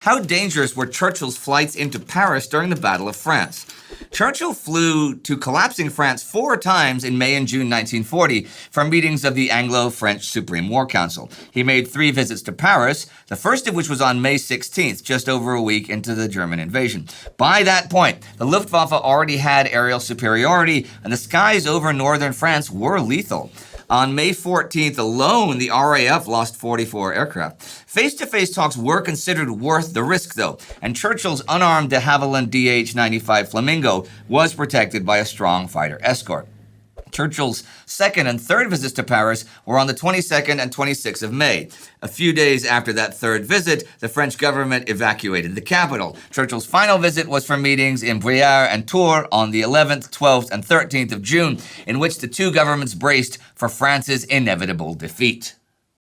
How dangerous were Churchill's flights into Paris during the Battle of France? Churchill flew to collapsing France 4 times in May and June 1940 for meetings of the Anglo-French Supreme War Council. He made 3 visits to Paris, the first of which was on May 16th, just over a week into the German invasion. By that point, the Luftwaffe already had aerial superiority, and the skies over northern France were lethal. On May 14th alone, the RAF lost 44 aircraft. Face-to-face talks were considered worth the risk, though, and Churchill's unarmed de Havilland DH-95 Flamingo was protected by a strong fighter escort. Churchill's second and third visits to Paris were on the 22nd and 26th of May. A few days after that third visit, the French government evacuated the capital. Churchill's final visit was for meetings in Briare and Tours on the 11th, 12th, and 13th of June, in which the 2 governments braced for France's inevitable defeat.